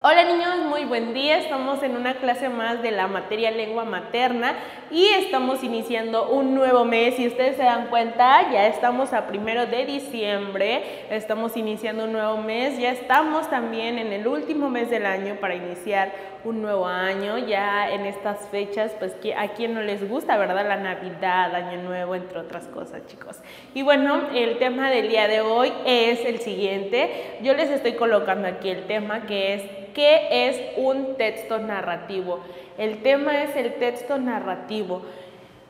Hola niños, muy buen día. Estamos en una clase más de la materia lengua materna y estamos iniciando un nuevo mes. Si ustedes se dan cuenta, ya estamos a 1 de diciembre, estamos iniciando un nuevo mes, ya estamos también en el último mes del año para iniciar un nuevo año. Ya en estas fechas, pues a quien no les gusta, ¿verdad? La Navidad, Año Nuevo, entre otras cosas, chicos. Y bueno, el tema del día de hoy es el siguiente. Yo les estoy colocando aquí el tema que es ¿qué es un texto narrativo? El tema es el texto narrativo.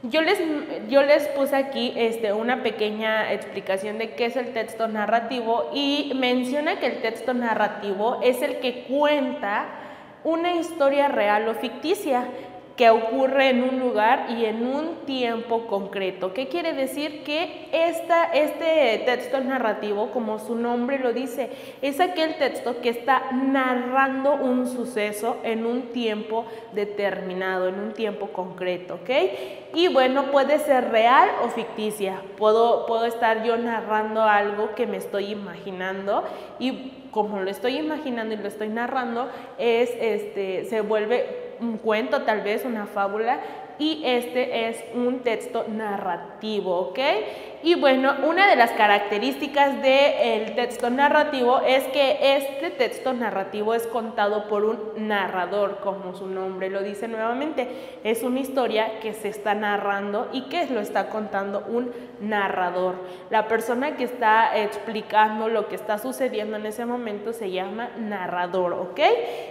Yo les puse aquí una pequeña explicación de qué es el texto narrativo y menciona que el texto narrativo es el que cuenta una historia real o ficticia que ocurre en un lugar y en un tiempo concreto. ¿Qué quiere decir? Que este texto narrativo, como su nombre lo dice, es aquel texto que está narrando un suceso en un tiempo determinado, en un tiempo concreto, ¿ok? Y bueno, puede ser real o ficticia. Puedo estar yo narrando algo que me estoy imaginando y como lo estoy imaginando y lo estoy narrando, se vuelve un cuento, tal vez una fábula, y este es un texto narrativo, ¿ok? Y bueno, una de las características del texto narrativo es que este texto narrativo es contado por un narrador, como su nombre lo dice nuevamente. Es una historia que se está narrando y que lo está contando un narrador. La persona que está explicando lo que está sucediendo en ese momento se llama narrador, ¿ok?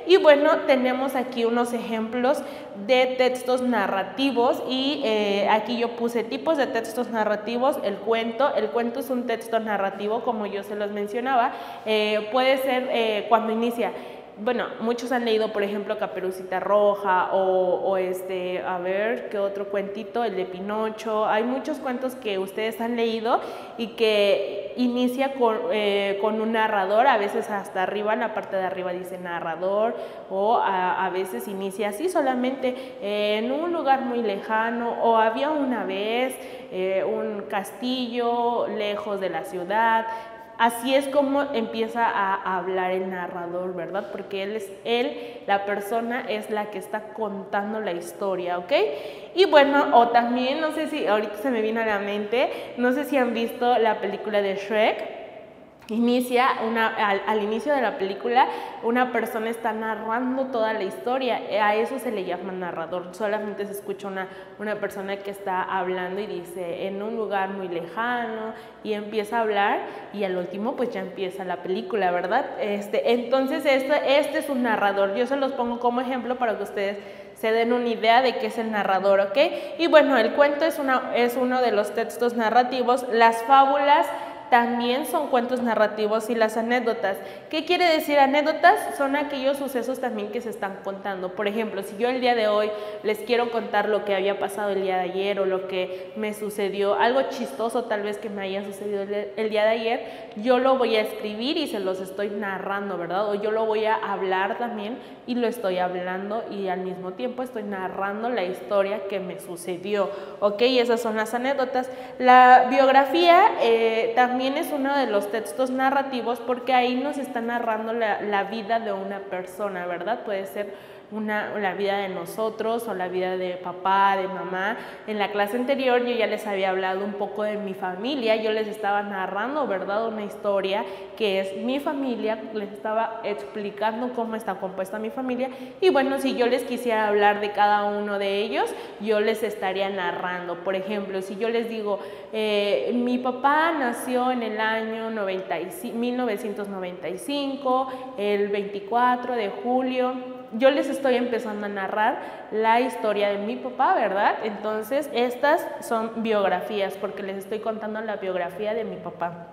Y bueno, tenemos aquí unos ejemplos de textos narrativos y aquí yo puse tipos de textos narrativos. El cuento es un texto narrativo, como yo se los mencionaba. Puede ser cuando inicia. Bueno, muchos han leído, por ejemplo, Caperucita Roja a ver, ¿qué otro cuentito? El de Pinocho. Hay muchos cuentos que ustedes han leído y que inicia con un narrador. A veces hasta arriba, en la parte de arriba dice narrador, o a veces inicia así solamente en un lugar muy lejano, o había una vez un castillo lejos de la ciudad. Así es como empieza a hablar el narrador, ¿verdad? Porque la persona es la que está contando la historia, ¿ok? Y bueno, o también, no sé si ahorita se me vino a la mente, no sé si han visto la película de Shrek. Inicia al inicio de la película, una persona está narrando toda la historia. A eso se le llama narrador. Solamente se escucha una persona que está hablando y dice en un lugar muy lejano y empieza a hablar y al último pues ya empieza la película, ¿verdad? Entonces este es un narrador. Yo se los pongo como ejemplo para que ustedes se den una idea de qué es el narrador, ¿ok? Y bueno, el cuento es uno de los textos narrativos. Las fábulas también son cuentos narrativos y las anécdotas. ¿Qué quiere decir anécdotas? Son aquellos sucesos también que se están contando. Por ejemplo, si yo el día de hoy les quiero contar lo que había pasado el día de ayer o lo que me sucedió, algo chistoso tal vez que me haya sucedido el día de ayer, yo lo voy a escribir y se los estoy narrando, ¿verdad? O yo lo voy a hablar también y lo estoy hablando y al mismo tiempo estoy narrando la historia que me sucedió, ¿ok? Esas son las anécdotas. La biografía también es uno de los textos narrativos porque ahí nos está narrando la vida de una persona, ¿verdad? Puede ser la vida de nosotros o la vida de papá, de mamá. En la clase anterior yo ya les había hablado un poco de mi familia, yo les estaba narrando, ¿verdad? Una historia que es mi familia, les estaba explicando cómo está compuesta mi familia y bueno, si yo les quisiera hablar de cada uno de ellos, yo les estaría narrando. Por ejemplo, si yo les digo, mi papá nació en el año 1995, el 24 de julio, yo les estoy empezando a narrar la historia de mi papá, ¿verdad? Entonces, estas son biografías, porque les estoy contando la biografía de mi papá.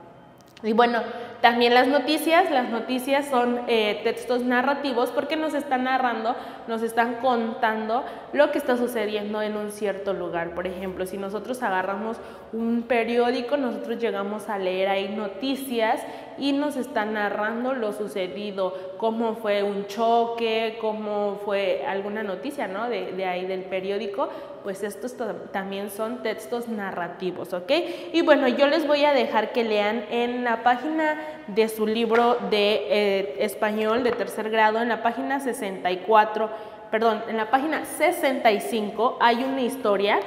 Y bueno, también las noticias son textos narrativos porque nos están narrando, nos están contando lo que está sucediendo en un cierto lugar. Por ejemplo, si nosotros agarramos un periódico, nosotros llegamos a leer ahí noticias y nos está narrando lo sucedido, cómo fue un choque, cómo fue alguna noticia, ¿no? de ahí del periódico. Pues estos también son textos narrativos, ¿ok? Y bueno, yo les voy a dejar que lean en la página de su libro de español de tercer grado, en la página 65 hay una historia.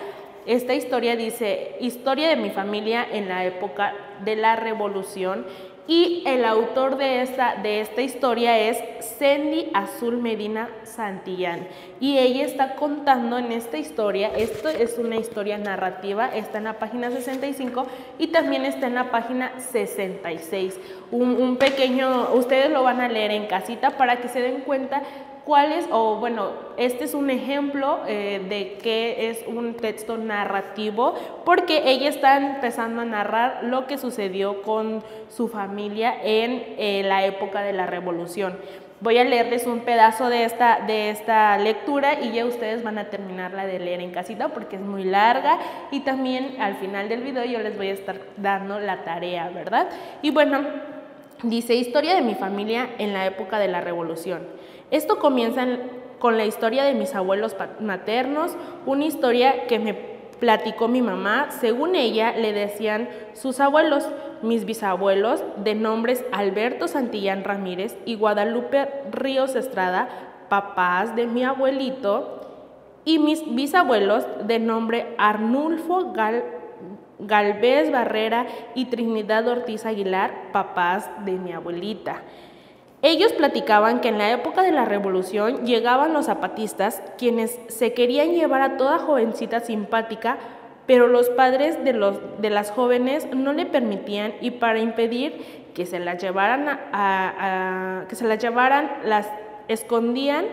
Esta historia dice: historia de mi familia en la época de la Revolución. Y el autor de esta historia es Sendy Azul Medina Santillán. Y ella está contando en esta historia, esto es una historia narrativa, está en la página 65 y también está en la página 66. Un pequeño, ustedes lo van a leer en casita para que se den cuenta cuáles, o bueno, este es un ejemplo de qué es un texto narrativo, porque ella está empezando a narrar lo que sucedió con su familia en la época de la Revolución. Voy a leerles un pedazo de esta lectura y ya ustedes van a terminarla de leer en casita porque es muy larga, y también al final del video yo les voy a estar dando la tarea, ¿verdad? Y bueno, dice: historia de mi familia en la época de la Revolución. Esto comienza con la historia de mis abuelos maternos, una historia que me platicó mi mamá. Según ella, le decían sus abuelos, mis bisabuelos, de nombres Alberto Santillán Ramírez y Guadalupe Ríos Estrada, papás de mi abuelito, y mis bisabuelos, de nombre Arnulfo Galvez Barrera y Trinidad Ortiz Aguilar, papás de mi abuelita. Ellos platicaban que en la época de la Revolución llegaban los zapatistas, quienes se querían llevar a toda jovencita simpática, pero los padres de las jóvenes no le permitían, y para impedir que se las llevaran, las escondían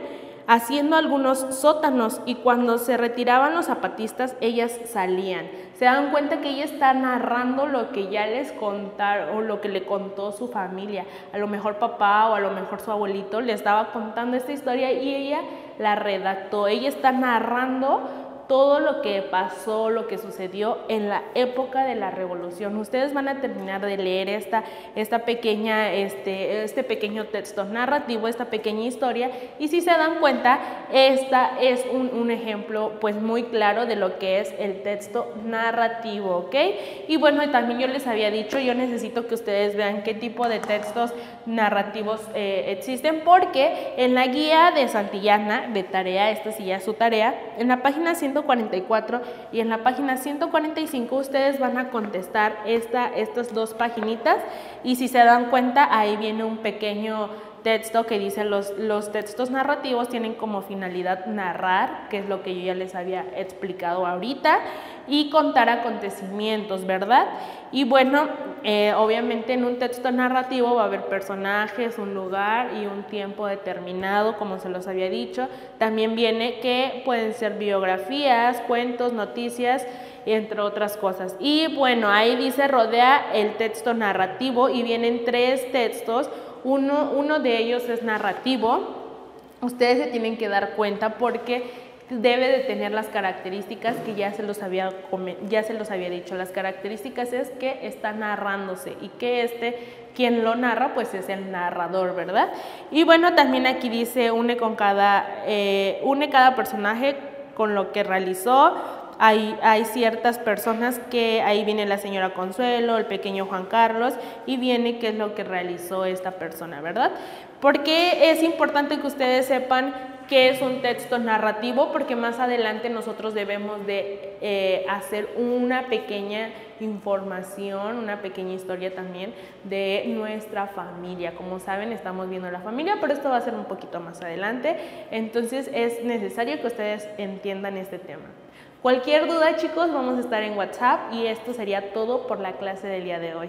haciendo algunos sótanos, y cuando se retiraban los zapatistas, ellas salían. Se dan cuenta que ella está narrando lo que ya les contaron, o lo que le contó su familia. A lo mejor papá o a lo mejor su abuelito le estaba contando esta historia y ella la redactó. Ella está narrando todo lo que pasó, lo que sucedió en la época de la Revolución. Ustedes van a terminar de leer este pequeño texto narrativo, esta pequeña historia, y si se dan cuenta, esta es un ejemplo pues muy claro de lo que es el texto narrativo, ¿ok? Y bueno, también yo les había dicho, yo necesito que ustedes vean qué tipo de textos narrativos existen, porque en la guía de Santillana de tarea, esta sí ya es su tarea, en la página 144 y en la página 145 ustedes van a contestar estas dos paginitas, y si se dan cuenta ahí viene un pequeño texto que dice: los textos narrativos tienen como finalidad narrar, que es lo que yo ya les había explicado ahorita, y contar acontecimientos, ¿verdad? Y bueno, obviamente en un texto narrativo va a haber personajes, un lugar y un tiempo determinado, como se los había dicho. También viene que pueden ser biografías, cuentos, noticias, entre otras cosas. Y bueno, ahí dice: rodea el texto narrativo, y vienen tres textos. Uno de ellos es narrativo. Ustedes se tienen que dar cuenta porque debe de tener las características que ya se los había dicho. Las características es que está narrándose y que quien lo narra pues es el narrador, ¿verdad? Y bueno, también aquí dice: une cada personaje con lo que realizó. Hay ciertas personas que ahí viene la señora Consuelo, el pequeño Juan Carlos, y viene qué es lo que realizó esta persona, ¿verdad? Porque es importante que ustedes sepan qué es un texto narrativo, porque más adelante nosotros debemos de hacer una pequeña información, una pequeña historia también de nuestra familia. Como saben, estamos viendo la familia, pero esto va a ser un poquito más adelante, entonces es necesario que ustedes entiendan este tema. Cualquier duda, chicos, vamos a estar en WhatsApp, y esto sería todo por la clase del día de hoy.